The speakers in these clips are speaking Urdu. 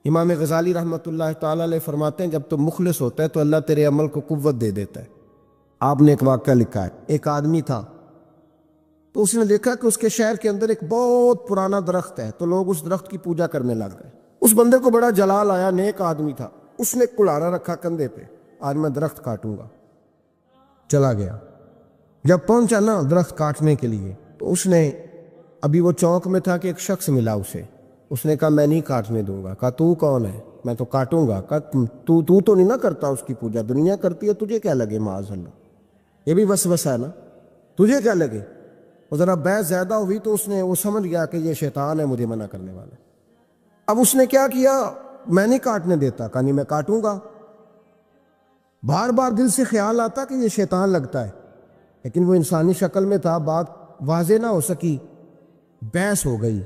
امام غزالی رحمۃ اللہ تعالیٰ علیہ فرماتے ہیں جب تو مخلص ہوتا ہے تو اللہ تیرے عمل کو قوت دے دیتا ہے۔ آپ نے ایک واقعہ لکھا ہے، ایک آدمی تھا تو اس نے دیکھا کہ اس کے شہر کے اندر ایک بہت پرانا درخت ہے، تو لوگ اس درخت کی پوجا کرنے لگ گئے۔ اس بندے کو بڑا جلال آیا، نیک آدمی تھا، اس نے کلہاڑا رکھا کندھے پہ، آج میں درخت کاٹوں گا۔ چلا گیا، جب پہنچا نا درخت کاٹنے کے لیے تو اس نے، ابھی وہ چوک میں تھا کہ ایک شخص ملا اسے، اس نے کہا میں نہیں کاٹنے دوں گا۔ کہا تو کون ہے؟ میں تو کاٹوں گا۔ کہا تو نہیں نہ کرتا اس کی پوجا، دنیا کرتی ہے، تجھے کیا لگے؟ معاذ اللہ، یہ بھی وسوسہ ہے نا، تجھے کیا لگے؟ اور ذرا بحث زیادہ ہوئی تو وہ سمجھ گیا کہ یہ شیطان ہے مجھے منع کرنے والا۔ اب اس نے کیا کیا؟ میں نہیں کاٹنے دیتا۔ کہا نہیں میں کاٹوں گا۔ بار بار دل سے خیال آتا کہ یہ شیطان لگتا ہے، لیکن وہ انسانی شکل میں تھا، بات واضح نہ ہو سکی، بحث ہو گئی،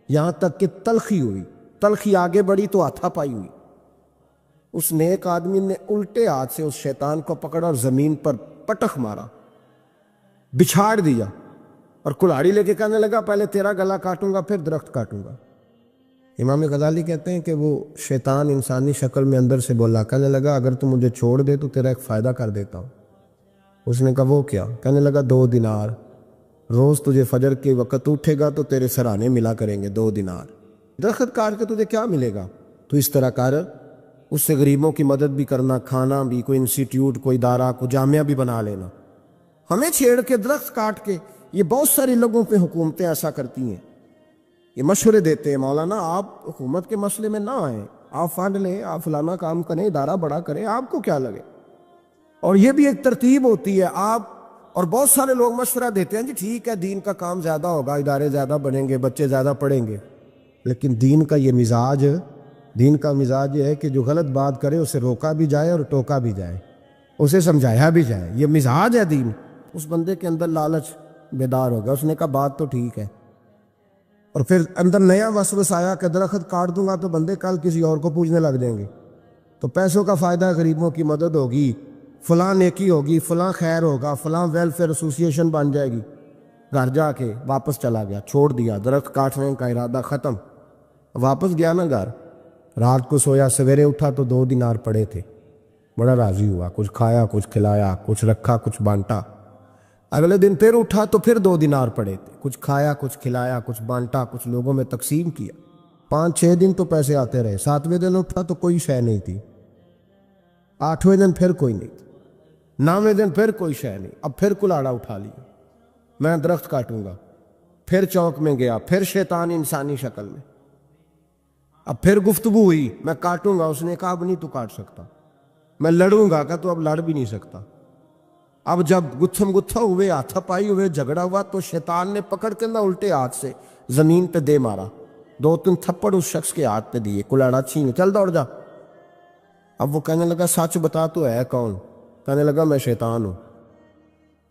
یہاں تک کہ تلخی ہوئی، تلخی آگے بڑھی تو ہاتھا پائی ہوئی۔ اس نیک آدمی نے الٹے ہاتھ سے اس شیطان کو پکڑا اور زمین پر پٹخ مارا، بچھاڑ دیا، اور کلہاڑی لے کے کہنے لگا پہلے تیرا گلا کاٹوں گا پھر درخت کاٹوں گا۔ امام غزالی کہتے ہیں کہ وہ شیطان انسانی شکل میں اندر سے بولا، کہنے لگا اگر تو مجھے چھوڑ دے تو تیرا ایک فائدہ کر دیتا ہوں۔ اس نے کہا وہ کیا؟ کہنے لگا 2 دینار، روز تجھے فجر کے وقت اٹھے گا تو تیرے سرانے ملا کریں گے 2 دینار۔ درخت کاٹ کے تجھے کیا ملے گا؟ تو اس طرح کر، اس سے غریبوں کی مدد بھی کرنا، کھانا بھی، کوئی انسٹیٹیوٹ، کوئی ادارہ، کوئی جامعہ بھی بنا لینا۔ ہمیں چھیڑ کے درخت کاٹ کے، یہ بہت سارے لوگوں پہ حکومتیں ایسا کرتی ہیں، یہ مشورے دیتے ہیں مولانا آپ حکومت کے مسئلے میں نہ آئیں، آپ فنڈ لیں، آپ فلانا کام کریں، ادارہ بڑا کریں، آپ کو کیا لگے؟ اور یہ بھی ایک ترتیب ہوتی ہے۔ آپ اور بہت سارے لوگ مشورہ دیتے ہیں جی ٹھیک ہے دین کا کام زیادہ ہوگا، ادارے زیادہ بنیں گے، بچے زیادہ پڑھیں گے، لیکن دین کا یہ مزاج یہ ہے کہ جو غلط بات کرے اسے روکا بھی جائے اور ٹوکا بھی جائے، اسے سمجھایا بھی جائے، یہ مزاج ہے دین۔ اس بندے کے اندر لالچ بیدار ہوگا، اس نے کہا بات تو ٹھیک ہے، اور پھر اندر نیا وسوسہ آیا کہ درخت کاٹ دوں گا تو بندے کل کسی اور کو پوجنے لگ جائیں گے، تو پیسوں کا فائدہ، غریبوں کی مدد ہوگی، فلاں نیکی ہوگی، فلاں خیر ہوگا، فلاں ویلفیئر ایسوسیشن بن جائے گی۔ گھر جا کے واپس چلا گیا، چھوڑ دیا، درخت کاٹنے کا ارادہ ختم۔ واپس گیا نا گھر، رات کو سویا، سویرے اٹھا تو 2 دینار پڑے تھے، بڑا راضی ہوا، کچھ کھایا، کچھ کھلایا، کچھ رکھا، کچھ بانٹا۔ اگلے دن پھر اٹھا تو پھر 2 دینار پڑے تھے، کچھ کھایا، کچھ کھلایا، کچھ بانٹا، کچھ لوگوں میں تقسیم کیا۔ 5-6 دن تو پیسے آتے رہے، 7ویں دن اٹھا تو کوئی شے نہیں تھی، 8ویں دن پھر کوئی نہیں تھی، 9ویں دن پھر کوئی شے نہیں۔ اب پھر کلاڑا اٹھا لیا، میں درخت کاٹوں گا۔ پھر چوک میں گیا، پھر شیطان انسانی شکل میں، اب پھر گفتگو ہوئی، میں کاٹوں گا۔ اس نے کہا اب نہیں تو کاٹ سکتا، میں لڑوں گا۔ کہا تو اب لڑ بھی نہیں سکتا۔ اب جب گتھم گتھا ہوئے، ہاتھا پائی ہوئے، جھگڑا ہوا تو شیطان نے پکڑ کے نہ الٹے ہاتھ سے زمین پہ دے مارا، 2-3 تھپڑ اس شخص کے ہاتھ پہ دیے، کلاڑا چھین، چل دوڑ جا۔ اب وہ کہنے لگا سچ بتا تو ہے کون؟ کہنے لگا میں شیطان ہوں۔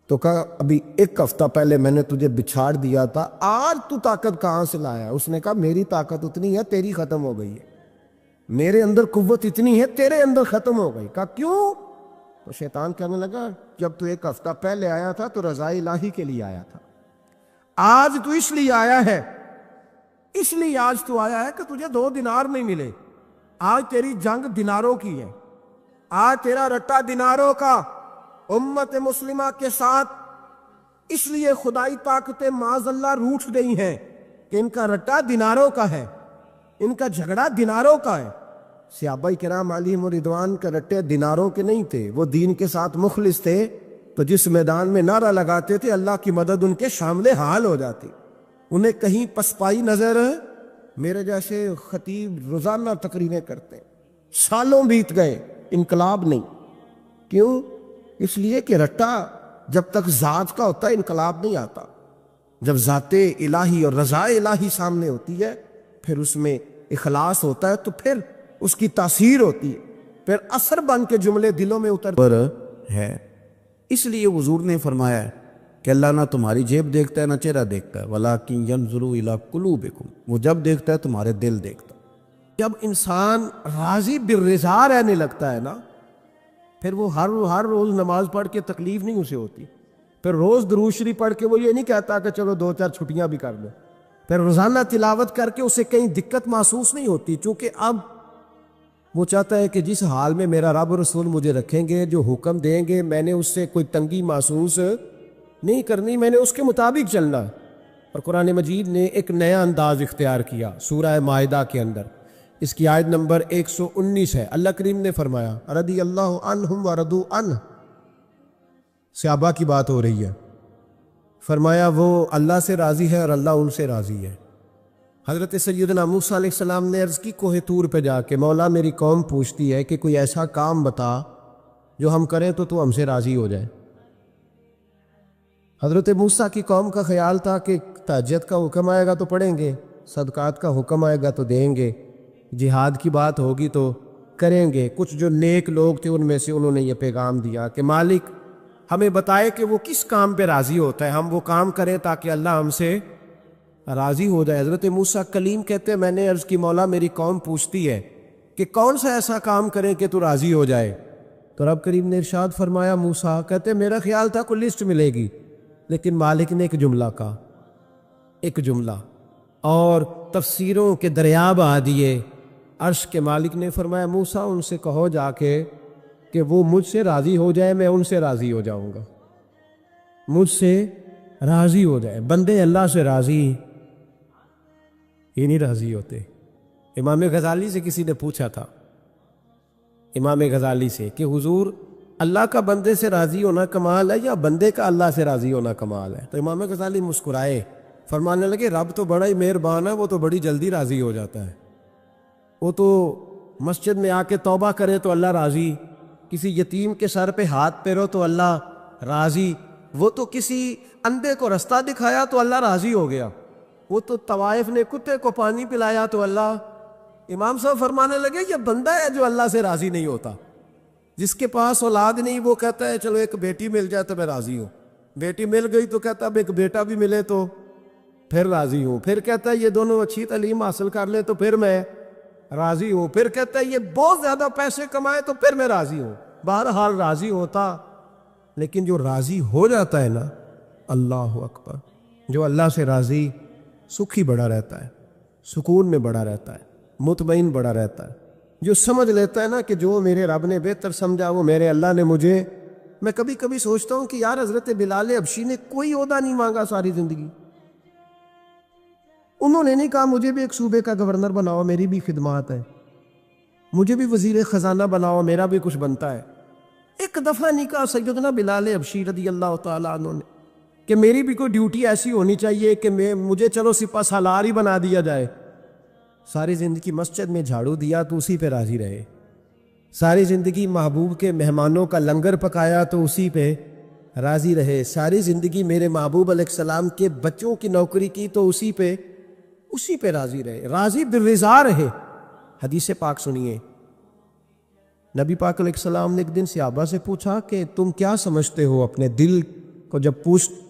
تو کہا ابھی 1 ہفتہ پہلے میں نے تجھے بچھاڑ دیا تھا، آج تو طاقت کہاں سے لایا؟ اس نے کہا میری طاقت اتنی ہے، تیری ختم ہو گئی ہے، میرے اندر قوت اتنی ہے، تیرے اندر ختم ہو گئی۔ کہا کیوں؟ تو شیطان کہنے لگا جب تو 1 ہفتہ پہلے آیا تھا تو رضا الہی کے لیے آیا تھا، آج تو اس لیے آیا ہے، اس لیے آج تو آیا ہے کہ تجھے 2 دینار نہیں ملے، آج تیری جنگ دیناروں کی ہے، آج تیرا رٹا دیناروں کا امت مسلمہ کے ساتھ۔ اس لیے خدائی طاقتیں معاذ اللہ روٹھ گئی ہیں کہ ان کا رٹا دیناروں کا ہے، ان کا جھگڑا دیناروں کا ہے۔ صحابہ کرام علیہم رضوان کا رٹے دیناروں کے نہیں تھے، وہ دین کے ساتھ مخلص تھے، تو جس میدان میں نعرہ لگاتے تھے اللہ کی مدد ان کے شامل حال ہو جاتی۔ انہیں کہیں پسپائی نظر، میرے جیسے خطیب روزانہ تقریریں کرتے ہیں، سالوں بیت گئے، انقلاب نہیں۔ کیوں؟ اس لیے کہ رٹا جب تک ذات کا ہوتا ہے انقلاب نہیں آتا، جب ذات الہی اور رضا الہی سامنے ہوتی ہے پھر اس میں اخلاص ہوتا ہے، تو پھر اس کی تاثیر ہوتی ہے، پھر اثر بن کے جملے دلوں میں اتر ہے۔ اس لیے حضور نے فرمایا ہے کہ اللہ نہ تمہاری جیب دیکھتا ہے نہ چہرہ دیکھتا ہے، وَلَٰكِن يَنظُرُ إِلَىٰ قُلُوبِكُمْ، وہ جب دیکھتا ہے تمہارے دل دیکھتا ہے۔ جب انسان راضی بالرضا رہنے لگتا ہے نا، پھر وہ ہر روز نماز پڑھ کے تکلیف نہیں اسے ہوتی، پھر روز درود شریف پڑھ کے وہ یہ نہیں کہتا کہ چلو 2-4 چھٹیاں بھی کر لو، پھر روزانہ تلاوت کر کے اسے کہیں دقت محسوس نہیں ہوتی، چونکہ اب وہ چاہتا ہے کہ جس حال میں میرا رب اور رسول مجھے رکھیں گے، جو حکم دیں گے، میں نے اس سے کوئی تنگی محسوس نہیں کرنی، میں نے اس کے مطابق چلنا۔ اور قرآن مجید نے ایک نیا انداز اختیار کیا سورہ مائدہ کے اندر، اس کی آیت نمبر 119 ہے۔ اللہ کریم نے فرمایا رضی اللہ عنہم ورضوا عنہ، صحابہ کی بات ہو رہی ہے، فرمایا وہ اللہ سے راضی ہے اور اللہ ان سے راضی ہے۔ حضرت سیدنا موسیٰ علیہ السلام نے عرض کی کوہ طور پہ جا کے، مولا میری قوم پوچھتی ہے کہ کوئی ایسا کام بتا جو ہم کریں تو ہم سے راضی ہو جائے۔ حضرت موسیٰ کی قوم کا خیال تھا کہ تہجد کا حکم آئے گا تو پڑھیں گے، صدقات کا حکم آئے گا تو دیں گے، جہاد کی بات ہوگی تو کریں گے۔ کچھ جو نیک لوگ تھے ان میں سے انہوں نے یہ پیغام دیا کہ مالک ہمیں بتائے کہ وہ کس کام پہ راضی ہوتا ہے، ہم وہ کام کریں تاکہ اللہ ہم سے راضی ہو جائے۔ حضرت موسیٰ کلیم کہتے ہیں میں نے عرض کی مولا میری قوم پوچھتی ہے کہ کون سا ایسا کام کریں کہ تو راضی ہو جائے، تو رب کریم نے ارشاد فرمایا موسیٰ کہتے میرا خیال تھا کوئی لسٹ ملے گی، لیکن مالک نے ایک جملہ کہا، ایک جملہ، اور تفسیروں کے دریا بہا دیے۔ عرش کے مالک نے فرمایا موسیٰ ان سے کہو جا کے کہ وہ مجھ سے راضی ہو جائے، میں ان سے راضی ہو جاؤں گا، مجھ سے راضی ہو جائے۔ بندے اللہ سے راضی یہ نہیں راضی ہوتے۔ امام غزالی سے کسی نے پوچھا تھا، امام غزالی سے، کہ حضور اللہ کا بندے سے راضی ہونا کمال ہے یا بندے کا اللہ سے راضی ہونا کمال ہے؟ تو امام غزالی مسکرائے، فرمانے لگے رب تو بڑا ہی مہربان ہے، وہ تو بڑی جلدی راضی ہو جاتا ہے، وہ تو مسجد میں آ کے توبہ کرے تو اللہ راضی، کسی یتیم کے سر پہ ہاتھ پھیرو تو اللہ راضی، وہ تو کسی اندھے کو رستہ دکھایا تو اللہ راضی ہو گیا، وہ تو طوائف نے کتے کو پانی پلایا تو اللہ۔ امام صاحب فرمانے لگے یہ بندہ ہے جو اللہ سے راضی نہیں ہوتا، جس کے پاس اولاد نہیں وہ کہتا ہے چلو ایک بیٹی مل جائے تو میں راضی ہوں، بیٹی مل گئی تو کہتا اب ایک بیٹا بھی ملے تو پھر راضی ہوں، پھر کہتا ہے یہ دونوں اچھی تعلیم حاصل کر لیں تو پھر میں راضی ہوں، پھر کہتا ہے یہ بہت زیادہ پیسے کمائے تو پھر میں راضی ہوں۔ بہرحال راضی ہوتا، لیکن جو راضی ہو جاتا ہے نا، اللہ اکبر، جو اللہ سے راضی سکھی بڑا رہتا ہے، سکون میں بڑا رہتا ہے، مطمئن بڑا رہتا ہے، جو سمجھ لیتا ہے نا کہ جو میرے رب نے بہتر سمجھا وہ میرے اللہ نے مجھے۔ میں کبھی کبھی سوچتا ہوں کہ یار حضرت بلال حبشی نے کوئی عہدہ نہیں مانگا ساری زندگی، انہوں نے نہیں کہا مجھے بھی ایک صوبے کا گورنر بناؤ میری بھی خدمات ہے، مجھے بھی وزیر خزانہ بناؤ میرا بھی کچھ بنتا ہے۔ ایک دفعہ نہیں کہا سیدنا بلال حبشی رضی اللہ تعالیٰ عنہ نے کہ میری بھی کوئی ڈیوٹی ایسی ہونی چاہیے کہ مجھے چلو سپہ سالار ہی بنا دیا جائے۔ ساری زندگی مسجد میں جھاڑو دیا تو اسی پہ راضی رہے، ساری زندگی محبوب کے مہمانوں کا لنگر پکایا تو اسی پہ راضی رہے، ساری زندگی میرے محبوب علیہ السلام کے بچوں کی نوکری کی تو اسی پہ راضی رہے، راضی بالرضا رہے۔ حدیث پاک سنیے، نبی پاک علیہ السلام نے ایک دن صحابہ سے پوچھا کہ تم کیا سمجھتے ہو، اپنے دل کو جب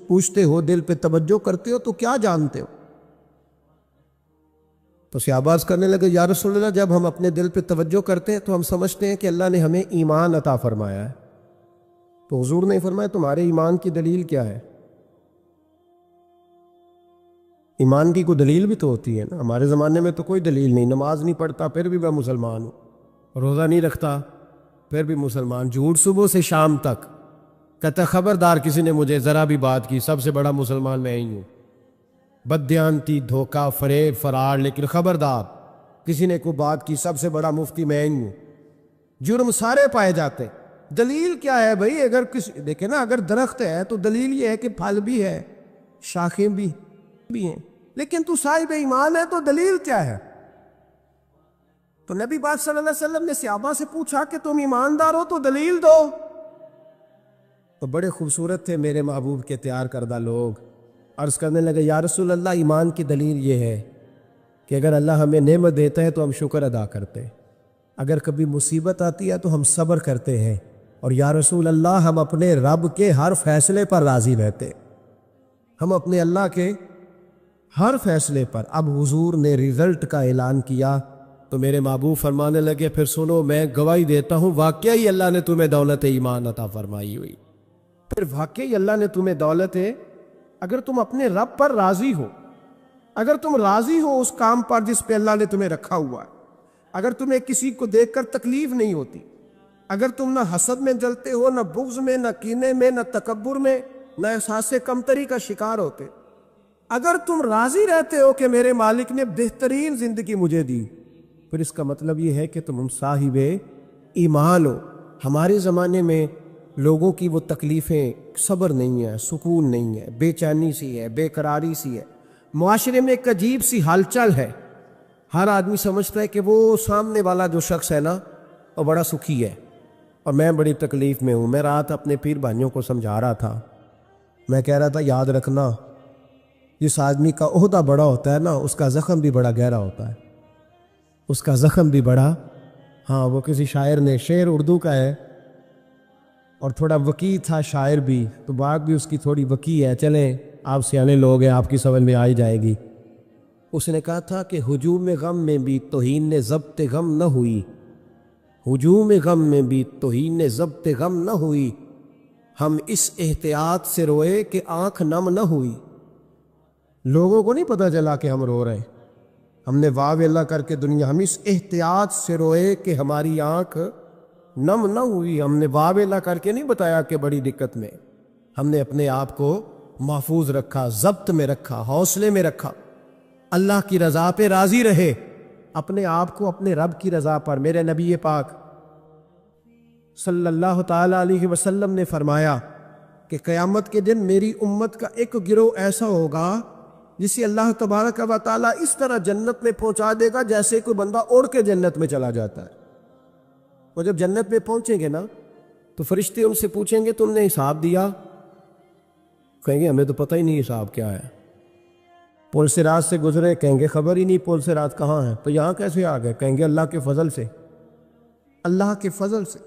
پوچھتے ہو، دل پہ توجہ کرتے ہو تو کیا جانتے ہو؟ تو صحابہ عرض کرنے لگے یا رسول اللہ جب ہم اپنے دل پہ توجہ کرتے ہیں تو ہم سمجھتے ہیں کہ اللہ نے ہمیں ایمان عطا فرمایا ہے۔ تو حضور نے فرمایا تمہارے ایمان کی دلیل کیا ہے؟ ایمان کی کوئی دلیل بھی تو ہوتی ہے نا، ہمارے زمانے میں تو کوئی دلیل نہیں، نماز نہیں پڑھتا پھر بھی میں مسلمان ہوں، روزہ نہیں رکھتا پھر بھی مسلمان، جھوٹ صبح سے شام تک، کہتا خبردار کسی نے مجھے ذرا بھی بات کی سب سے بڑا مسلمان میں ہی ہوں، بددیانتی، دھوکہ، فریب، فرار، لیکن خبردار کسی نے کوئی بات کی سب سے بڑا مفتی میں ہی ہوں۔ جرم سارے پائے جاتے، دلیل کیا ہے بھائی؟ اگر دیکھیں نا، اگر درخت ہے تو دلیل یہ ہے کہ پھل بھی ہے، شاخیں بھی ہیں، لیکن تو صاحب ایمان ہے تو دلیل کیا ہے؟ تو نبی پاک صلی اللہ علیہ وسلم نے صحابہ سے پوچھا کہ تم ایماندار ہو تو دلیل دو۔ تو بڑے خوبصورت تھے میرے محبوب کے تیار کردہ لوگ، عرض کرنے لگے یا رسول اللہ ایمان کی دلیل یہ ہے کہ اگر اللہ ہمیں نعمت دیتا ہے تو ہم شکر ادا کرتے ہیں، اگر کبھی مصیبت آتی ہے تو ہم صبر کرتے ہیں، اور یا رسول اللہ ہم اپنے رب کے ہر فیصلے پر راضی رہتے، ہم اپنے اللہ کے ہر فیصلے پر۔ اب حضور نے رزلٹ کا اعلان کیا تو میرے محبوب فرمانے لگے پھر سنو میں گواہی دیتا ہوں واقعی اللہ نے تمہیں دولت ایمان عطا فرمائی ہوئی، پھر واقعی اللہ نے تمہیں دولت ہے، اگر تم اپنے رب پر راضی ہو، اگر تم راضی ہو اس کام پر جس پہ اللہ نے تمہیں رکھا ہوا ہے، اگر تمہیں کسی کو دیکھ کر تکلیف نہیں ہوتی، اگر تم نہ حسد میں جلتے ہو، نہ بغض میں، نہ کینے میں، نہ تکبر میں، نہ احساس کمتری کا شکار ہوتے، اگر تم راضی رہتے ہو کہ میرے مالک نے بہترین زندگی مجھے دی، پھر اس کا مطلب یہ ہے کہ تم صاحب ایمان ہو۔ ہمارے زمانے میں لوگوں کی وہ تکلیفیں، صبر نہیں ہے، سکون نہیں ہے، بے چینی سی ہے، بے قراری سی ہے، معاشرے میں ایک عجیب سی ہلچل ہے۔ ہر آدمی سمجھتا ہے کہ وہ سامنے والا جو شخص ہے نا وہ بڑا سکھی ہے اور میں بڑی تکلیف میں ہوں۔ میں رات اپنے پیر بھائیوں کو سمجھا رہا تھا، میں کہہ رہا تھا یاد رکھنا جس آدمی کا عہدہ بڑا ہوتا ہے نا اس کا زخم بھی بڑا گہرا ہوتا ہے، اس کا زخم بھی بڑا، ہاں وہ کسی شاعر نے، شعر اردو کا ہے اور تھوڑا وقی تھا شاعر بھی، تو بات بھی اس کی تھوڑی وقی ہے، چلیں آپ سیانے لوگ ہیں آپ کی سمجھ میں آ ہی جائے گی۔ اس نے کہا تھا کہ ہجوم غم میں بھی توہین ضبط غم نہ ہوئی، ہجوم غم میں بھی توہین ضبط غم نہ ہوئی، ہم اس احتیاط سے روئے کہ آنکھ نم نہ ہوئی۔ لوگوں کو نہیں پتہ چلا کہ ہم رو رہے ہیں، ہم نے واہ اللہ کر کے دنیا، ہم اس احتیاط سے روئے کہ ہماری آنکھ نم نہ ہوئی۔ ہم نے واہ اللہ کر کے نہیں بتایا کہ بڑی دقت میں، ہم نے اپنے آپ کو محفوظ رکھا، ضبط میں رکھا، حوصلے میں رکھا، اللہ کی رضا پہ راضی رہے، اپنے آپ کو اپنے رب کی رضا پر۔ میرے نبی پاک صلی اللہ تعالی علیہ وسلم نے فرمایا کہ قیامت کے دن میری امت کا ایک گروہ ایسا ہوگا جسے اللہ تبارک و تعالیٰ اس طرح جنت میں پہنچا دے گا جیسے کوئی بندہ اڑ کے جنت میں چلا جاتا ہے۔ وہ جب جنت میں پہنچیں گے نا تو فرشتے ان سے پوچھیں گے تم نے حساب دیا؟ کہیں گے ہمیں تو پتہ ہی نہیں حساب کیا ہے۔ پل سے رات سے گزرے، کہیں گے خبر ہی نہیں پل سے رات کہاں ہے، تو یہاں کیسے آ گئے؟ کہیں گے اللہ کے فضل سے، اللہ کے فضل سے۔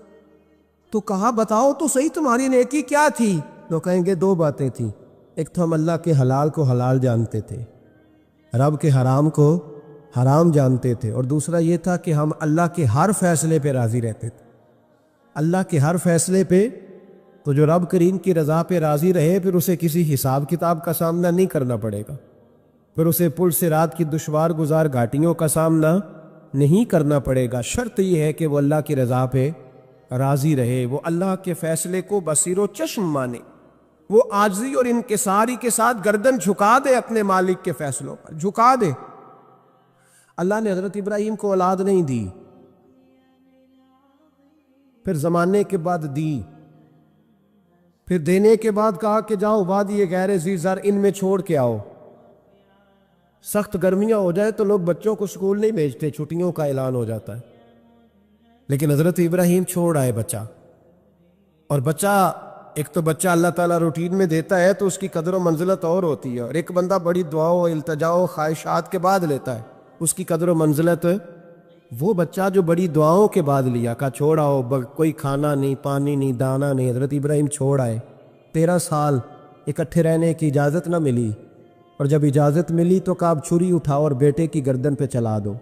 تو کہا بتاؤ تو صحیح تمہاری نیکی کیا تھی؟ تو کہیں گے دو باتیں تھیں، ایک تو ہم اللہ کے حلال کو حلال جانتے تھے، رب کے حرام کو حرام جانتے تھے، اور دوسرا یہ تھا کہ ہم اللہ کے ہر فیصلے پہ راضی رہتے تھے، اللہ کے ہر فیصلے پہ۔ تو جو رب کریم کی رضا پہ راضی رہے پھر اسے کسی حساب کتاب کا سامنا نہیں کرنا پڑے گا، پھر اسے پل سے رات کی دشوار گزار گھاٹیوں کا سامنا نہیں کرنا پڑے گا۔ شرط یہ ہے کہ وہ اللہ کی رضا پہ راضی رہے، وہ اللہ کے فیصلے کو بصیر و چشم مانے، وہ عاجزی اور انکساری کے ساتھ گردن جھکا دے، اپنے مالک کے فیصلوں پر جھکا دے۔ اللہ نے حضرت ابراہیم کو اولاد نہیں دی، پھر زمانے کے بعد دی، پھر دینے کے بعد کہا کہ جاؤ وادی غیر ذی زرع ان میں چھوڑ کے آؤ۔ سخت گرمیاں ہو جائے تو لوگ بچوں کو سکول نہیں بھیجتے، چھٹیوں کا اعلان ہو جاتا ہے، لیکن حضرت ابراہیم چھوڑ آئے بچہ، اور بچہ ایک تو بچہ اللہ تعالیٰ روٹین میں دیتا ہے تو اس کی قدر و منزلت اور ہوتی ہے، اور ایک بندہ بڑی دعاؤں التجاؤ خواہشات کے بعد لیتا ہے اس کی قدر و منزلت۔ وہ بچہ جو بڑی دعاؤں کے بعد لیا، کہا چھوڑ آؤ، کوئی کھانا نہیں، پانی نہیں، دانہ نہیں، حضرت ابراہیم چھوڑ آئے۔ 13 سال اکٹھے رہنے کی اجازت نہ ملی، اور جب اجازت ملی تو کہا اب چھری اٹھاؤ اور بیٹے کی گردن پہ چلا دو۔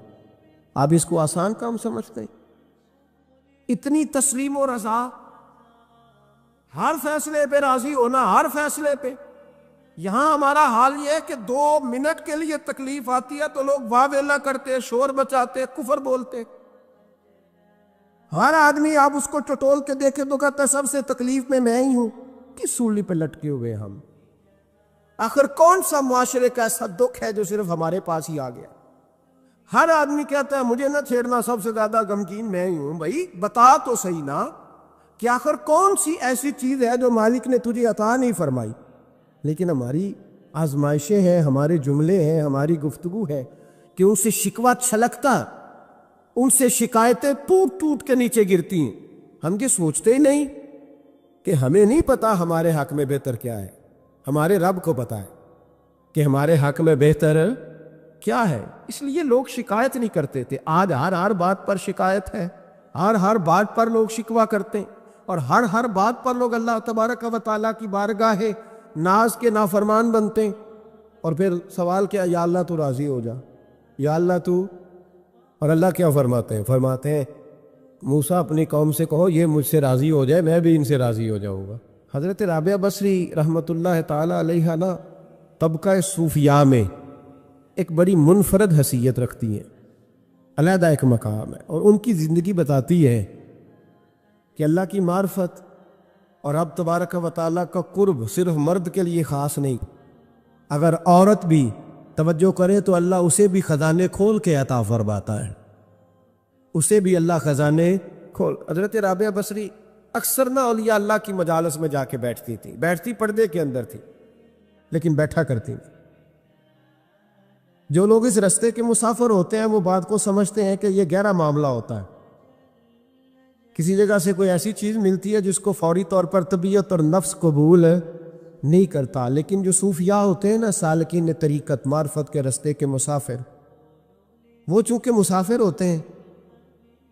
آپ اس کو آسان کام سمجھتے ہیں؟ اتنی تسلیم و رضا، ہر فیصلے پہ راضی ہونا، ہر فیصلے پہ۔ یہاں ہمارا حال یہ ہے کہ 2 منٹ کے لیے تکلیف آتی ہے تو لوگ واہ ویلا کرتے، شور بچاتے، کفر بولتے۔ ہر آدمی آپ اس کو ٹٹول کے دیکھے تو کہتا ہے سب سے تکلیف میں ہی ہوں۔ کس سولی پہ لٹکے ہوئے ہم؟ آخر کون سا معاشرے کا ایسا دکھ ہے جو صرف ہمارے پاس ہی آ گیا؟ ہر آدمی کہتا ہے مجھے نہ چھیڑنا، سب سے زیادہ غمگین میں ہی ہوں۔ بھائی بتا تو صحیح نا کہ آخر کون سی ایسی چیز ہے جو مالک نے تجھے عطا نہیں فرمائی؟ لیکن ہماری آزمائشیں ہیں، ہمارے جملے ہیں، ہماری گفتگو ہے کہ ان سے شکوہ چھلکتا، ان سے شکایتیں ٹوٹ ٹوٹ کے نیچے گرتی ہیں۔ ہم یہ سوچتے ہی نہیں کہ ہمیں نہیں پتا ہمارے حق میں بہتر کیا ہے، ہمارے رب کو پتا ہے کہ ہمارے حق میں بہتر کیا ہے۔ اس لیے لوگ شکایت نہیں کرتے تھے، آج ہر بات پر شکایت ہے، ہر بات پر لوگ شکوہ کرتے ہیں، اور ہر بات پر لوگ اللہ تبارک و تعالیٰ کی بارگاہ ناز کے نافرمان بنتے ہیں۔ اور پھر سوال کیا، یا اللہ تو راضی ہو جا، یا اللہ تو، اور اللہ کیا فرماتے ہیں موسیٰ اپنی قوم سے کہو یہ مجھ سے راضی ہو جائے میں بھی ان سے راضی ہو جاؤں گا۔ حضرت رابعہ بصری رحمۃ اللہ تعالی علیہ نا طبقہ صوفیاء میں ایک بڑی منفرد حیثیت رکھتی ہیں۔ علیحدہ ایک مقام ہے، اور ان کی زندگی بتاتی ہے کہ اللہ کی معرفت اور رب تبارک و تعالیٰ کا قرب صرف مرد کے لیے خاص نہیں، اگر عورت بھی توجہ کرے تو اللہ اسے بھی خزانے کھول کے عطا فرماتا ہے، اسے بھی اللہ خزانے کھول۔ حضرت رابعہ بصری اکثر نہ اولیاء اللہ کی مجالس میں جا کے بیٹھتی تھی، بیٹھتی پردے کے اندر تھی لیکن بیٹھا کرتی نہیں۔ جو لوگ اس رستے کے مسافر ہوتے ہیں وہ بات کو سمجھتے ہیں کہ یہ گہرا معاملہ ہوتا ہے، کسی جگہ سے کوئی ایسی چیز ملتی ہے جس کو فوری طور پر طبیعت اور نفس قبول نہیں کرتا، لیکن جو صوفیاء ہوتے ہیں نا، سالکین طریقت، معرفت کے رستے کے مسافر، وہ چونکہ مسافر ہوتے ہیں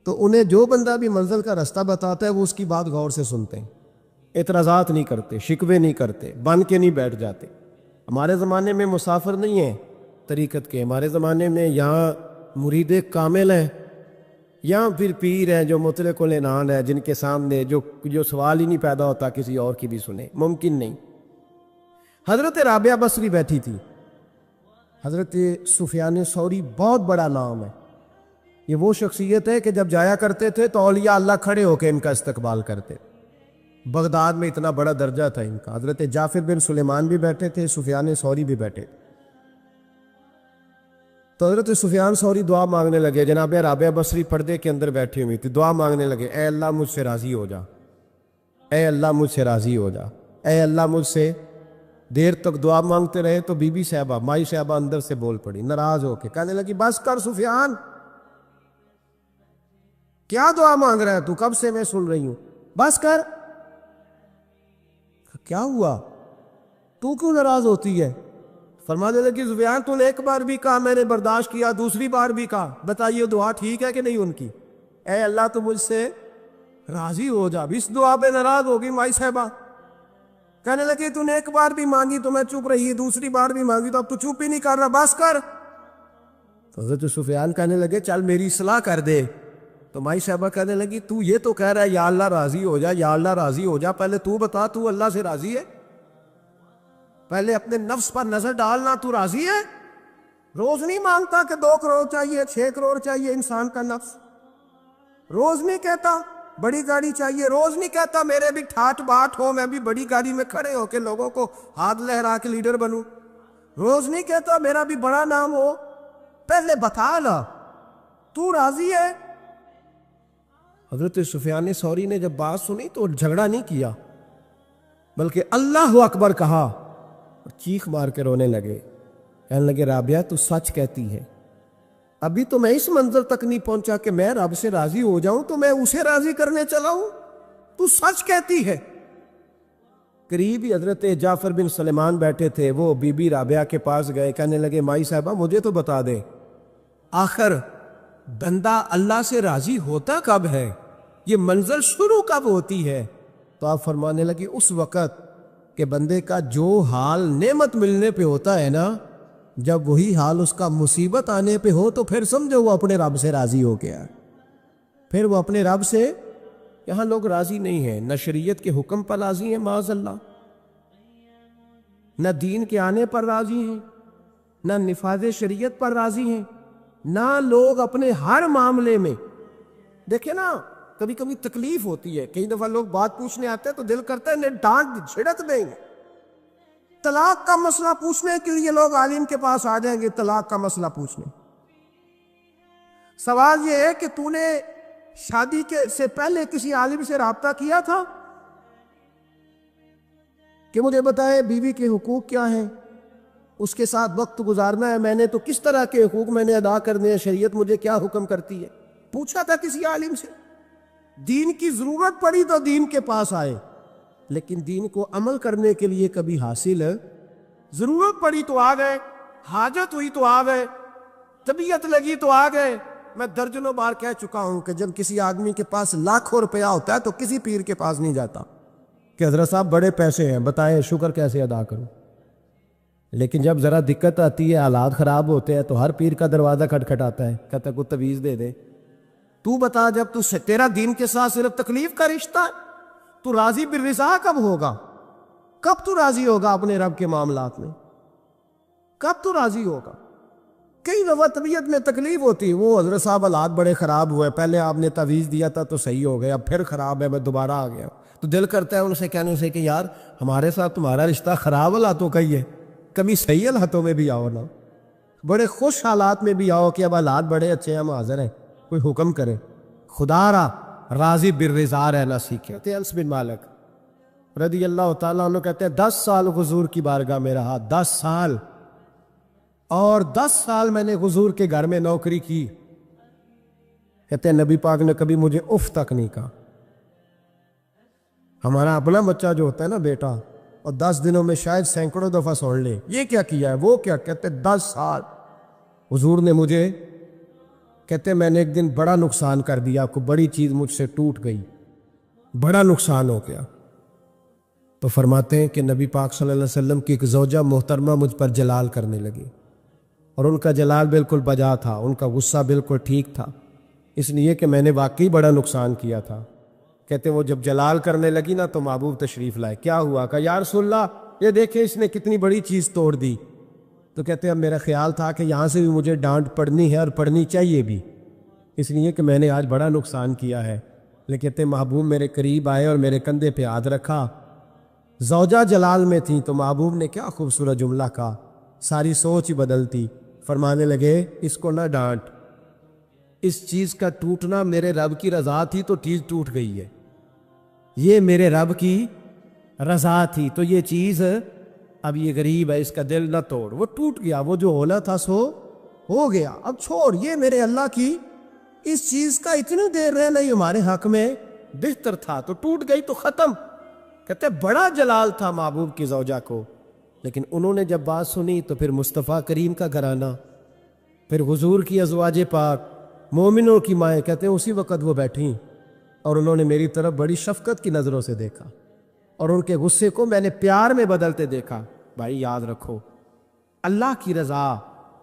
تو انہیں جو بندہ بھی منزل کا رستہ بتاتا ہے وہ اس کی بات غور سے سنتے ہیں، اعتراضات نہیں کرتے، شکوے نہیں کرتے، بن کے نہیں بیٹھ جاتے۔ ہمارے زمانے میں مسافر نہیں ہیں طریقت کے، ہمارے زمانے میں یہاں مرید کامل ہیں یا پھر پیر ہیں جو مطلق العنان ہے، جن کے سامنے جو سوال ہی نہیں پیدا ہوتا کسی اور کی بھی سنے، ممکن نہیں۔ حضرت رابعہ بصری بیٹھی تھی، حضرت سفیان ثوری بہت بڑا نام ہے، یہ وہ شخصیت ہے کہ جب جایا کرتے تھے تو اولیاء اللہ کھڑے ہو کے ان کا استقبال کرتے، بغداد میں اتنا بڑا درجہ تھا ان کا۔ حضرت جعفر بن سلیمان بھی بیٹھے تھے، سفیان ثوری بھی بیٹھے تھے۔ تو حضرت سفیان ثوری دعا مانگنے لگے، جناب رابعہ بصری پردے کے اندر بیٹھی ہوئی تھی، دعا مانگنے لگے، اے اللہ مجھ سے راضی ہو جا، اے اللہ مجھ سے راضی ہو جا، اے اللہ مجھ سے۔ دیر تک دعا مانگتے رہے تو بی بی صاحبہ، مائی صاحبہ اندر سے بول پڑی ناراض ہو کے، کہنے لگی بس کر سفیان، کیا دعا مانگ رہا ہے تو، کب سے میں سن رہی ہوں، بس کر۔ کیا ہوا، تو کیوں ناراض ہوتی ہے؟ فرمانے لگی سفیان تو نے ایک بار بھی کہا میں نے برداشت کیا، دوسری بار بھی کہا، بتائیے دعا ٹھیک ہے کہ نہیں ان کی؟ اے اللہ تو مجھ سے راضی ہو جا، اس دعا پہ ناراض ہوگی مائی صاحبہ، کہنے لگی تو نے ایک بار بھی مانگی تو میں چپ رہی، دوسری بار بھی مانگی تو اب تو چپ ہی نہیں کر رہا، بس کر۔ تو حضرت سفیان کہنے لگے چل میری اصلاح کر دے۔ تو مائی صاحبہ کہنے لگی تو یہ تو کہہ رہا ہے یا اللہ راضی ہو جا، یا اللہ راضی ہو جا، پہلے تو بتا تو اللہ سے راضی ہے؟ پہلے اپنے نفس پر نظر ڈالنا، تو راضی ہے؟ روز نہیں مانگتا کہ 2 کروڑ چاہیے، 6 کروڑ چاہیے، انسان کا نفس روز نہیں کہتا بڑی گاڑی چاہیے، روز نہیں کہتا میرے بھی ٹھاٹ باٹ ہو، میں بھی بڑی گاڑی میں کھڑے ہو کے لوگوں کو ہاتھ لہرا کے لیڈر بنوں، روز نہیں کہتا میرا بھی بڑا نام ہو، پہلے بتا لا تو راضی ہے؟ حضرت سفیان ثوری نے جب بات سنی تو جھگڑا نہیں کیا بلکہ اللہ اکبر کہا اور چیخ مار کے رونے لگے، کہنے لگے رابعہ تو سچ کہتی ہے، ابھی تو میں اس منظر تک نہیں پہنچا کہ میں رب سے راضی ہو جاؤں تو میں اسے راضی کرنے چلا ہوں، تو سچ کہتی ہے۔ قریب ہی حضرت جعفر بن سلیمان بیٹھے تھے، وہ بی بی رابعہ کے پاس گئے، کہنے لگے مائی صاحبہ مجھے تو بتا دیں آخر بندہ اللہ سے راضی ہوتا کب ہے، یہ منزل شروع کب ہوتی ہے؟ تو آپ فرمانے لگے اس وقت کہ بندے کا جو حال نعمت ملنے پہ ہوتا ہے نا، جب وہی حال اس کا مصیبت آنے پہ ہو تو پھر سمجھو وہ اپنے رب سے راضی ہو گیا، پھر وہ اپنے رب سے۔ یہاں لوگ راضی نہیں ہیں، نہ شریعت کے حکم پر راضی ہیں معاذ اللہ، نہ دین کے آنے پر راضی ہیں، نہ نفاذ شریعت پر راضی ہیں، نہ لوگ اپنے ہر معاملے میں۔ دیکھیں نا کبھی کبھی تکلیف ہوتی ہے، کئی دفعہ لوگ بات پوچھنے آتے ہیں تو دل کرتا ہے انہیں ڈانٹ چھڑک دیں گے، طلاق کا مسئلہ پوچھنے کے لیے لوگ عالم کے پاس آ جائیں گے، طلاق کا مسئلہ پوچھنے۔ سوال یہ ہے کہ تو نے شادی سے پہلے کسی عالم سے رابطہ کیا تھا کہ مجھے بتائے بیوی کے حقوق کیا ہیں، اس کے ساتھ وقت گزارنا ہے، میں نے تو کس طرح کے حقوق میں نے ادا کرنے ہیں، شریعت مجھے کیا حکم کرتی ہے؟ پوچھا تھا کسی عالم سے؟ دین کی ضرورت پڑی تو دین کے پاس آئے، لیکن دین کو عمل کرنے کے لیے کبھی حاصل ضرورت پڑی تو آ گئے، حاجت ہوئی تو آ گئے، طبیعت لگی تو آ گئے۔ میں درجنوں بار کہہ چکا ہوں کہ جب کسی آدمی کے پاس لاکھوں روپیہ ہوتا ہے تو کسی پیر کے پاس نہیں جاتا کہ حضرت صاحب بڑے پیسے ہیں بتائیں شکر کیسے ادا کروں، لیکن جب ذرا دقت آتی ہے، حالات خراب ہوتے ہیں تو ہر پیر کا دروازہ کھٹکھٹاتا ہے، کہتا ہے کوئی تعویذ دے دے۔ تو بتا جب تو تیرا دین کے ساتھ صرف تکلیف کا رشتہ ہے، تو راضی بالرضا کب ہوگا؟ کب تو راضی ہوگا اپنے رب کے معاملات میں؟ کب تو راضی ہوگا؟ کئی دفعہ طبیعت میں تکلیف ہوتی، وہ حضرت صاحب حالات بڑے خراب ہوئے، پہلے آپ نے تعویذ دیا تھا تو صحیح ہو گیا، اب پھر خراب ہے، میں دوبارہ آ گیا، تو دل کرتا ہے ان سے کہنے سے کہ یار ہمارے ساتھ تمہارا رشتہ خراب حالاتوں کا ہی ہے، کبھی صحیح حالاتوں میں بھی آؤ نا، بڑے خوش حالات میں بھی آؤ کہ اب حالات بڑے اچھے ہیں، ہم حاضر ہیں، کوئی حکم کرے۔ خدا را راضی بالرضا رہنا سیکھے۔ کہتے ہیں انس بن مالک رضی اللہ تعالیٰ عنہ کہتے ہیں 10 سال حضور کی بارگاہ میں رہا، 10 سال، اور 10 سال میں نے حضور کے گھر میں نوکری کی۔ کہتے ہیں نبی پاک نے کبھی مجھے اف تک نہیں کہا۔ ہمارا اپنا بچہ جو ہوتا ہے نا بیٹا، اور 10 دنوں میں شاید سینکڑوں دفعہ سن لے یہ کیا کیا ہے وہ کیا، کہتے 10 سال حضور نے مجھے، کہتے میں نے ایک دن بڑا نقصان کر دیا، کوئی بڑی چیز مجھ سے ٹوٹ گئی، بڑا نقصان ہو گیا۔ تو فرماتے ہیں کہ نبی پاک صلی اللہ علیہ وسلم کی ایک زوجہ محترمہ مجھ پر جلال کرنے لگی، اور ان کا جلال بالکل بجا تھا، ان کا غصہ بالکل ٹھیک تھا، اس لیے کہ میں نے واقعی بڑا نقصان کیا تھا۔ کہتے ہیں وہ جب جلال کرنے لگی نا تو محبوب تشریف لائے، کیا ہوا؟ کہا یا رسول اللہ یہ دیکھیں اس نے کتنی بڑی چیز توڑ دی۔ تو کہتے ہیں اب میرا خیال تھا کہ یہاں سے بھی مجھے ڈانٹ پڑنی ہے اور پڑنی چاہیے بھی، اس لیے کہ میں نے آج بڑا نقصان کیا ہے۔ لیکن کہتے ہیں محبوب میرے قریب آئے اور میرے کندھے پہ ہاتھ رکھا، زوجہ جلال میں تھیں، تو محبوب نے کیا خوبصورت جملہ کہا، ساری سوچ ہی بدلتی۔ فرمانے لگے اس کو نہ ڈانٹ، اس چیز کا ٹوٹنا میرے رب کی رضا تھی تو چیز ٹوٹ گئی ہے، یہ میرے رب کی رضا تھی تو یہ چیز اب یہ غریب ہے، اس کا دل نہ توڑ، وہ ٹوٹ گیا، وہ جو ہونا تھا سو ہو گیا، اب چھوڑ، یہ میرے اللہ کی اس چیز کا اتنی دیر رہنا ہی ہمارے حق میں بہتر تھا، تو ٹوٹ گئی تو ختم۔ کہتے بڑا جلال تھا محبوب کی زوجہ کو، لیکن انہوں نے جب بات سنی تو پھر مصطفیٰ کریم کا گھرانہ، پھر حضور کی ازواج پاک، مومنوں کی مائیں، کہتے ہیں اسی وقت وہ بیٹھیں اور انہوں نے میری طرف بڑی شفقت کی نظروں سے دیکھا، اور ان کے غصے کو میں نے پیار میں بدلتے دیکھا۔ بھائی یاد رکھو اللہ کی رضا،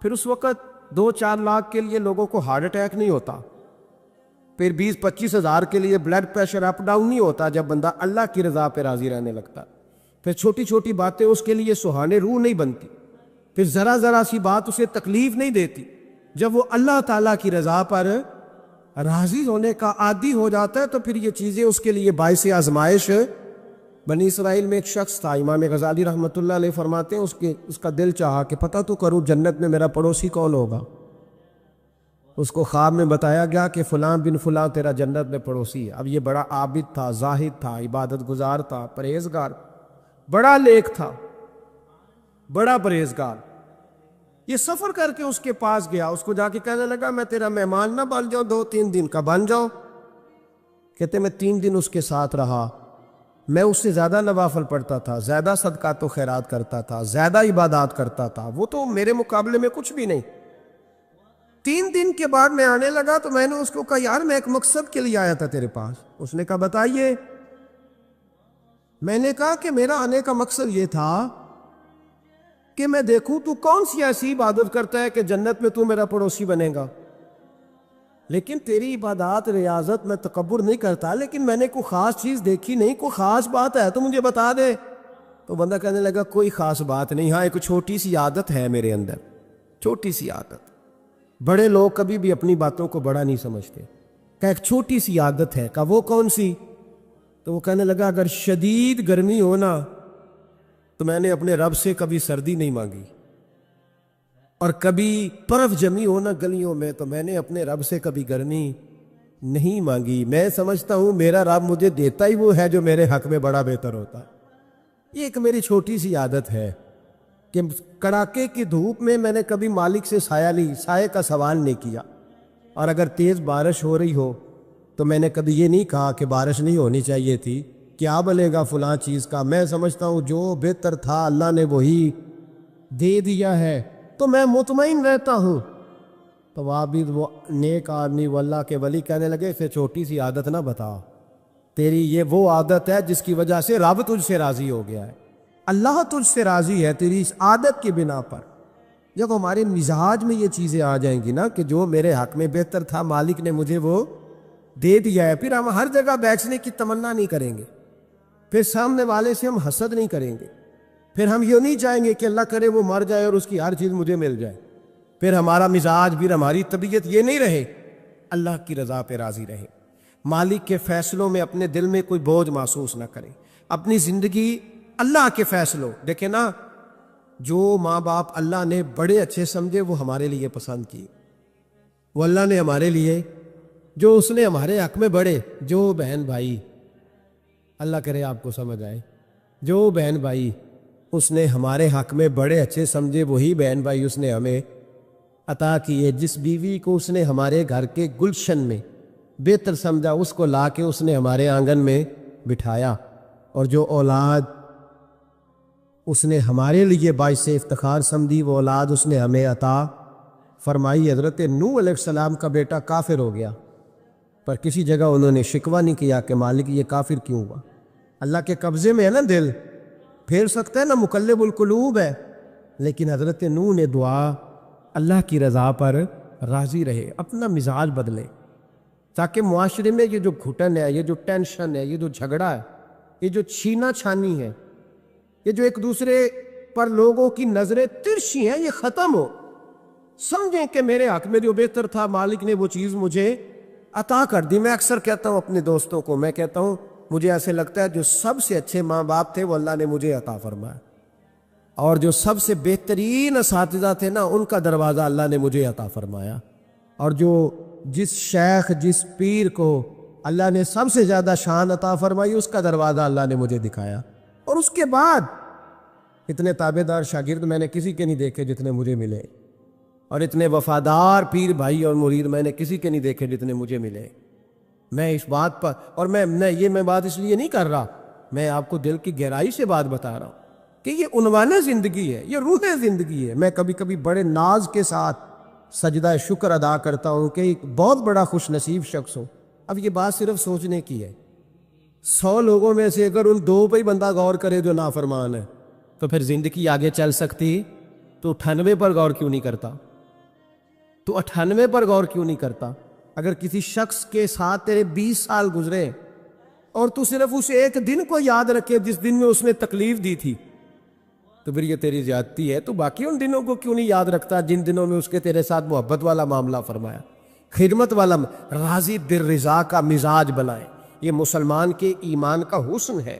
پھر اس وقت 2-4 لاکھ کے لیے لوگوں کو ہارٹ اٹیک نہیں ہوتا، پھر 20-25 ہزار کے لیے بلڈ پریشر اپ ڈاؤن نہیں ہوتا جب بندہ اللہ کی رضا پہ راضی رہنے لگتا، پھر چھوٹی چھوٹی باتیں اس کے لیے سہانے روح نہیں بنتی، پھر ذرا ذرا سی بات اسے تکلیف نہیں دیتی، جب وہ اللہ تعالیٰ کی رضا پر راضی ہونے کا عادی ہو جاتا ہے تو پھر یہ چیزیں اس کے لیے باعث آزمائش۔ بنی اسرائیل میں ایک شخص تھا، امام غزالی رحمۃ اللہ علیہ فرماتے ہیں اس کا دل چاہا کہ پتہ تو کروں جنت میں میرا پڑوسی کون ہوگا۔ اس کو خواب میں بتایا گیا کہ فلاں بن فلاں تیرا جنت میں پڑوسی ہے۔ اب یہ بڑا عابد تھا، زاہد تھا، عبادت گزار تھا، پرہیزگار، بڑا نیک تھا، بڑا پرہیزگار۔ یہ سفر کر کے اس کے پاس گیا، اس کو جا کے کہنے لگا میں تیرا مہمان نہ بن جاؤں، 2-3 دن کا بن جاؤ۔ کہتے میں 3 دن اس کے ساتھ رہا، میں اس سے زیادہ نوافل پڑھتا تھا، زیادہ صدقات و خیرات کرتا تھا، زیادہ عبادات کرتا تھا، وہ تو میرے مقابلے میں کچھ بھی نہیں۔ 3 دن کے بعد میں آنے لگا تو میں نے اس کو کہا یار میں ایک مقصد کے لیے آیا تھا تیرے پاس۔ اس نے کہا بتائیے۔ میں نے کہا کہ میرا آنے کا مقصد یہ تھا کہ میں دیکھوں تو کون سی ایسی عبادت کرتا ہے کہ جنت میں تو میرا پڑوسی بنے گا، لیکن تیری عبادات ریاضت میں تکبر نہیں کرتا، لیکن میں نے کوئی خاص چیز دیکھی نہیں، کوئی خاص بات ہے تو مجھے بتا دے۔ تو بندہ کہنے لگا کوئی خاص بات نہیں، ہاں ایک چھوٹی سی عادت ہے میرے اندر، چھوٹی سی عادت۔ بڑے لوگ کبھی بھی اپنی باتوں کو بڑا نہیں سمجھتے، کہ ایک چھوٹی سی عادت ہے، کہ وہ کون سی؟ تو وہ کہنے لگا اگر شدید گرمی ہونا تو میں نے اپنے رب سے کبھی سردی نہیں مانگی، اور کبھی برف جمی ہونا گلیوں میں تو میں نے اپنے رب سے کبھی گرمی نہیں مانگی۔ میں سمجھتا ہوں میرا رب مجھے دیتا ہی وہ ہے جو میرے حق میں بڑا بہتر ہوتا ہے۔ یہ ایک میری چھوٹی سی عادت ہے کہ کڑاکے کی دھوپ میں میں نے کبھی مالک سے سائے کا سوال نہیں کیا، اور اگر تیز بارش ہو رہی ہو تو میں نے کبھی یہ نہیں کہا کہ بارش نہیں ہونی چاہیے تھی، کیا بلے گا فلاں چیز کا۔ میں سمجھتا ہوں جو بہتر تھا اللہ نے وہی دے دیا ہے تو میں مطمئن رہتا ہوں۔ تو عابد وہ نیک آدمی وہ اللہ کے ولی کہنے لگے پھر چھوٹی سی عادت نہ بتا، تیری یہ وہ عادت ہے جس کی وجہ سے رب تجھ سے راضی ہو گیا ہے، اللہ تجھ سے راضی ہے تیری اس عادت کی بنا پر۔ جب ہمارے مزاج میں یہ چیزیں آ جائیں گی نا کہ جو میرے حق میں بہتر تھا مالک نے مجھے وہ دے دیا ہے، پھر ہم ہر جگہ بیٹھنے کی تمنا نہیں کریں گے، پھر سامنے والے سے ہم حسد نہیں کریں گے، پھر ہم یہ نہیں چاہیں گے کہ اللہ کرے وہ مر جائے اور اس کی ہر چیز مجھے مل جائے، پھر ہمارا مزاج، پھر ہماری طبیعت یہ نہیں رہے، اللہ کی رضا پہ راضی رہے، مالک کے فیصلوں میں اپنے دل میں کوئی بوجھ محسوس نہ کریں، اپنی زندگی اللہ کے فیصلوں دیکھیں نا، جو ماں باپ اللہ نے بڑے اچھے سمجھے وہ ہمارے لیے پسند کیے، وہ اللہ نے ہمارے لیے جو اس نے ہمارے حق میں بڑے، جو بہن بھائی، اللہ کرے آپ کو سمجھ آئے، جو بہن بھائی اس نے ہمارے حق میں بڑے اچھے سمجھے وہی بہن بھائی اس نے ہمیں عطا کیے، جس بیوی کو اس نے ہمارے گھر کے گلشن میں بہتر سمجھا اس کو لا کے اس نے ہمارے آنگن میں بٹھایا، اور جو اولاد اس نے ہمارے لیے باعث افتخار سمجھی وہ اولاد اس نے ہمیں عطا فرمائی۔ حضرت نوح علیہ السلام کا بیٹا کافر ہو گیا، پر کسی جگہ انہوں نے شکوہ نہیں کیا کہ مالک یہ کافر کیوں ہوا، اللہ کے قبضے میں ہے نا دل، پھیر سکتا ہے نا، مقلب القلوب ہے، لیکن حضرت نوح نے دعا اللہ کی رضا پر راضی رہے، اپنا مزاج بدلے، تاکہ معاشرے میں یہ جو گھٹن ہے، یہ جو ٹینشن ہے، یہ جو جھگڑا ہے، یہ جو چھینا چھانی ہے، یہ جو ایک دوسرے پر لوگوں کی نظریں ترشی ہیں، یہ ختم ہو، سمجھیں کہ میرے حق میں جو بہتر تھا مالک نے وہ چیز مجھے عطا کر دی۔ میں اکثر کہتا ہوں اپنے دوستوں کو، میں کہتا ہوں مجھے ایسے لگتا ہے جو سب سے اچھے ماں باپ تھے وہ اللہ نے مجھے عطا فرمایا، اور جو سب سے بہترین اساتذہ تھے نا ان کا دروازہ اللہ نے مجھے عطا فرمایا، اور جو جس شیخ جس پیر کو اللہ نے سب سے زیادہ شان عطا فرمائی اس کا دروازہ اللہ نے مجھے دکھایا، اور اس کے بعد اتنے تابع دار شاگرد میں نے کسی کے نہیں دیکھے جتنے مجھے ملے، اور اتنے وفادار پیر بھائی اور مرید میں نے کسی کے نہیں دیکھے جتنے مجھے ملے۔ میں اس بات پر، اور میں بات اس لیے نہیں کر رہا، میں آپ کو دل کی گہرائی سے بات بتا رہا ہوں کہ یہ عنوان زندگی ہے، یہ روح زندگی ہے۔ میں کبھی کبھی بڑے ناز کے ساتھ سجدہ شکر ادا کرتا ہوں کہ ایک بہت بڑا خوش نصیب شخص ہو۔ اب یہ بات صرف سوچنے کی ہے، 100 لوگوں میں سے اگر ان 2 پہ ہی بندہ غور کرے جو نافرمان ہے تو پھر زندگی آگے چل سکتی؟ تو 98 پر غور کیوں نہیں کرتا؟ تو 98 پر غور کیوں نہیں کرتا؟ اگر کسی شخص کے ساتھ تیرے 20 سال گزرے اور تو صرف اس ایک دن کو یاد رکھے جس دن میں اس نے تکلیف دی تھی تو پھر یہ تیری زیادتی ہے۔ تو باقی ان دنوں کو کیوں نہیں یاد رکھتا جن دنوں میں اس کے تیرے ساتھ محبت والا معاملہ فرمایا، خدمت والا، راضی دل رضا کا مزاج بنائے۔ یہ مسلمان کے ایمان کا حسن ہے،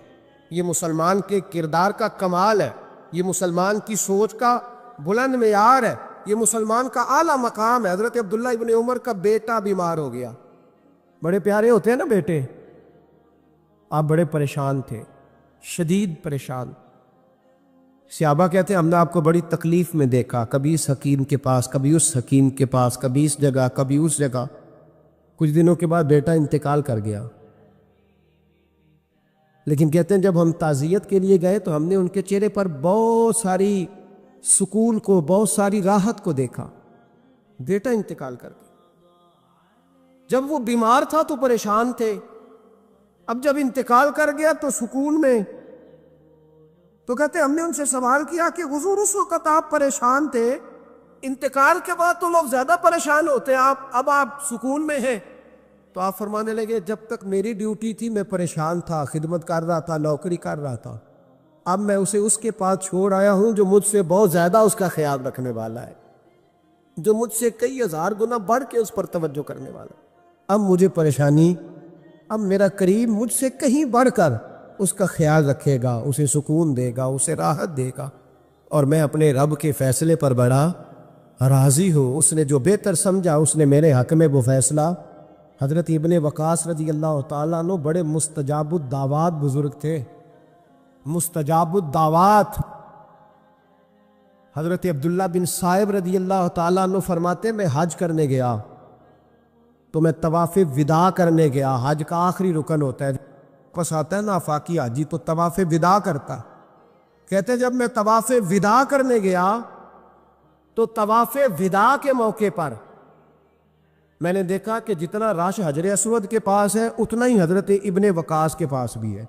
یہ مسلمان کے کردار کا کمال ہے، یہ مسلمان کی سوچ کا بلند معیار ہے، یہ مسلمان کا اعلیٰ مقام ہے۔ حضرت عبداللہ ابن عمر کا بیٹا بیمار ہو گیا، بڑے پیارے ہوتے ہیں نا بیٹے، آپ بڑے پریشان تھے، شدید پریشان۔ صحابہ کہتے ہیں ہم نے آپ کو بڑی تکلیف میں دیکھا، کبھی اس حکیم کے پاس، کبھی اس حکیم کے پاس، کبھی اس جگہ، کبھی اس جگہ۔ کچھ دنوں کے بعد بیٹا انتقال کر گیا، لیکن کہتے ہیں جب ہم تعزیت کے لیے گئے تو ہم نے ان کے چہرے پر بہت ساری سکون کو، بہت ساری راحت کو دیکھا۔ بیٹا انتقال کر گیا، جب وہ بیمار تھا تو پریشان تھے، اب جب انتقال کر گیا تو سکون میں۔ تو کہتے ہیں ہم نے ان سے سوال کیا کہ حضور اس وقت آپ پریشان تھے، انتقال کے بعد تو لوگ زیادہ پریشان ہوتے ہیں، اب آپ سکون میں ہیں۔ تو آپ فرمانے لگے جب تک میری ڈیوٹی تھی میں پریشان تھا، خدمت کر رہا تھا، نوکری کر رہا تھا، اب میں اسے اس کے پاس چھوڑ آیا ہوں جو مجھ سے بہت زیادہ اس کا خیال رکھنے والا ہے، جو مجھ سے کئی ہزار گنا بڑھ کے اس پر توجہ کرنے والا ہے۔ اب مجھے پریشانی، اب میرا قریب مجھ سے کہیں بڑھ کر اس کا خیال رکھے گا، اسے سکون دے گا، اسے راحت دے گا، اور میں اپنے رب کے فیصلے پر بڑا راضی ہوں۔ اس نے جو بہتر سمجھا اس نے میرے حق میں وہ فیصلہ۔ حضرت ابن وقاص رضی اللہ تعالیٰ عنہ بڑے مستجاب الدعوات بزرگ تھے، مستجاب الدعوات۔ حضرت عبداللہ بن صائب رضی اللہ تعالیٰ عنہ فرماتے میں حج کرنے گیا تو میں طواف وداع کرنے گیا، حج کا آخری رکن ہوتا ہے، پس آتا ہے نا آفاقی حاجی تو طواف وداع کرتا۔ کہتے جب میں طواف وداع کرنے گیا تو طواف وداع کے موقع پر میں نے دیکھا کہ جتنا رش حجر اسود کے پاس ہے اتنا ہی حضرت ابن وقاص کے پاس بھی ہے۔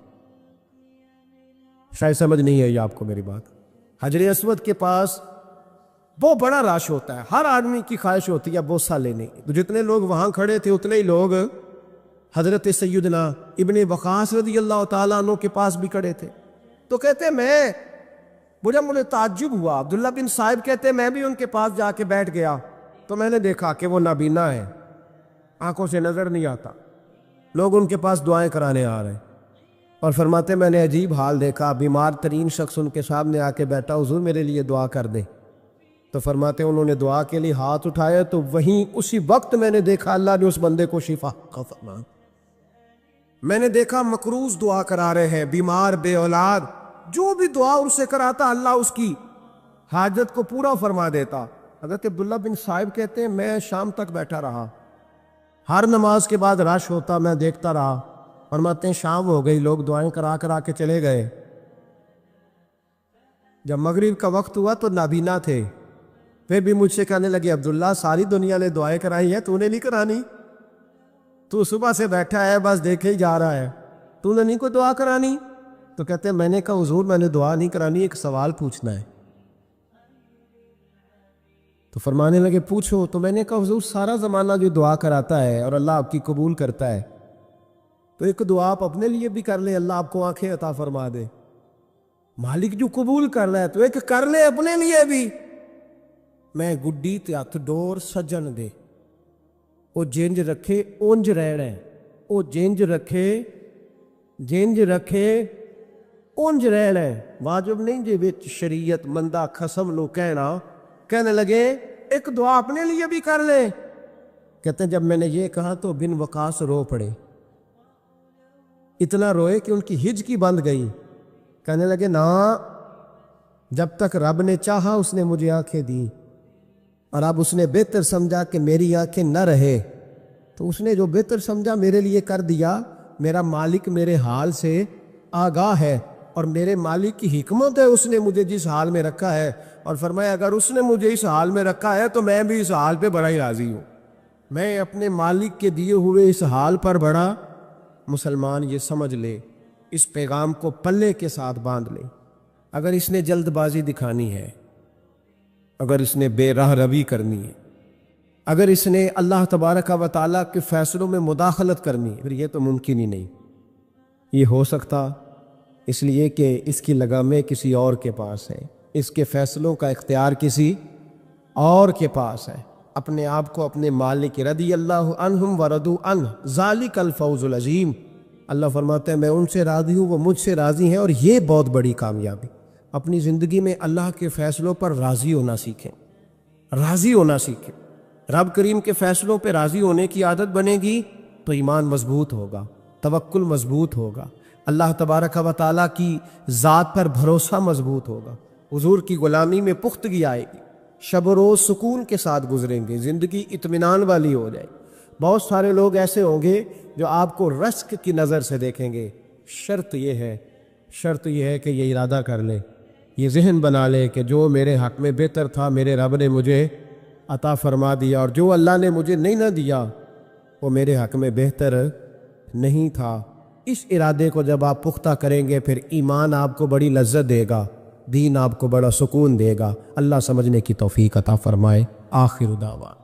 شاید سمجھ نہیں آئی آپ کو میری بات۔ حجر اسود کے پاس بہت بڑا رش ہوتا ہے، ہر آدمی کی خواہش ہوتی ہے بوسہ لینے کی، تو جتنے لوگ وہاں کھڑے تھے اتنے ہی لوگ حضرت سیدنا ابن وقاص رضی اللہ تعالیٰ عنہ کے پاس بھی کھڑے تھے۔ تو کہتے میں مجھے تعجب ہوا. عبداللہ بن صائب کہتے ہیں میں بھی ان کے پاس جا کے بیٹھ گیا تو میں نے دیکھا کہ وہ نابینا ہے, آنکھوں سے نظر نہیں آتا. لوگ ان کے پاس دعائیں کرانے آ رہے ہیں اور فرماتے میں نے عجیب حال دیکھا, بیمار ترین شخص ان کے سامنے آ کے بیٹھا, حضور میرے لیے دعا کر دیں. تو فرماتے انہوں نے دعا کے لیے ہاتھ اٹھایا تو وہیں اسی وقت میں نے دیکھا اللہ نے اس بندے کو شفا کا فرمایا. میں نے دیکھا مقروض دعا کرا رہے ہیں, بیمار, بے اولاد, جو بھی دعا ان سے کراتا اللہ اس کی حاجت کو پورا فرما دیتا. حضرت عبداللہ بن صائب کہتے ہیں میں شام تک بیٹھا رہا, ہر نماز کے بعد رش ہوتا, میں دیکھتا رہا. فرماتے ہیں شام ہو گئی, لوگ دعائیں کرا کے چلے گئے. جب مغرب کا وقت ہوا تو نابینا تھے, پھر بھی مجھ سے کہنے لگے عبداللہ ساری دنیا نے دعائیں کرائی ہیں, تو نے نہیں کرانی؟ تو صبح سے بیٹھا ہے بس دیکھے ہی جا رہا ہے, تو نے نہیں کوئی دعا کرانی؟ تو کہتے ہیں میں نے کہا حضور میں نے دعا نہیں کرانی, ایک سوال پوچھنا ہے. تو فرمانے لگے پوچھو. تو میں نے کہا حضور سارا زمانہ جو دعا کراتا ہے اور اللہ آپ کی قبول کرتا ہے, تو ایک دعا آپ اپنے لیے بھی کر لیں, اللہ آپ کو آنکھیں عطا فرما دے. مالک جو قبول کر رہا ہے تو ایک کر لے اپنے لیے بھی. میں گڈی تے ہتھ ڈور سجن دے, وہ جنج رکھے اونج رہنا ہے, وہ جنج رکھے اونج رہنا ہے. واجب نہیں جی وچ شریعت مندہ خسم لو کہنے لگے ایک دعا اپنے لیے بھی کر لے. کہتے ہیں جب میں نے یہ کہا تو بن وقاص رو پڑے, اتنا روئے کہ ان کی ہج کی بند گئی. کہنے لگے نا, جب تک رب نے چاہا اس نے مجھے آنکھیں دی, اور اب اس نے بہتر سمجھا کہ میری آنکھیں نہ رہے, تو اس نے جو بہتر سمجھا میرے لیے کر دیا. میرا مالک میرے حال سے آگاہ ہے, اور میرے مالک کی حکمت ہے, اس نے مجھے جس حال میں رکھا ہے. اور فرمایا اگر اس نے مجھے اس حال میں رکھا ہے تو میں بھی اس حال پہ بڑا ہی راضی ہوں. میں اپنے مالک کے دیے ہوئے اس حال پر بڑا. مسلمان یہ سمجھ لے, اس پیغام کو پلے کے ساتھ باندھ لے. اگر اس نے جلد بازی دکھانی ہے, اگر اس نے بے راہ روی کرنی ہے, اگر اس نے اللہ تبارک و تعالیٰ کے فیصلوں میں مداخلت کرنی ہے, پھر یہ تو ممکن ہی نہیں. یہ ہو سکتا اس لیے کہ اس کی لگامیں کسی اور کے پاس ہیں, اس کے فیصلوں کا اختیار کسی اور کے پاس ہے. اپنے آپ کو اپنے مالک رضی اللہ عنہم ورضوا عنہ ذالک الفوز العظیم. اللہ فرماتے ہیں میں ان سے راضی ہوں, وہ مجھ سے راضی ہیں, اور یہ بہت بڑی کامیابی. اپنی زندگی میں اللہ کے فیصلوں پر راضی ہونا سیکھیں, راضی ہونا سیکھیں. رب کریم کے فیصلوں پہ راضی ہونے کی عادت بنے گی تو ایمان مضبوط ہوگا, توکل مضبوط ہوگا, اللہ تبارک و تعالیٰ کی ذات پر بھروسہ مضبوط ہوگا, حضور کی غلامی میں پختگی آئے گی, شب و روز سکون کے ساتھ گزریں گے, زندگی اطمینان والی ہو جائے. بہت سارے لوگ ایسے ہوں گے جو آپ کو رزق کی نظر سے دیکھیں گے. شرط یہ ہے کہ یہ ارادہ کر لے, یہ ذہن بنا لے کہ جو میرے حق میں بہتر تھا میرے رب نے مجھے عطا فرما دیا, اور جو اللہ نے مجھے نہیں نہ دیا وہ میرے حق میں بہتر نہیں تھا. اس ارادے کو جب آپ پختہ کریں گے پھر ایمان آپ کو بڑی لذت دے گا, دین آپ کو بڑا سکون دے گا. اللہ سمجھنے کی توفیق عطا فرمائے. آخر دعوانا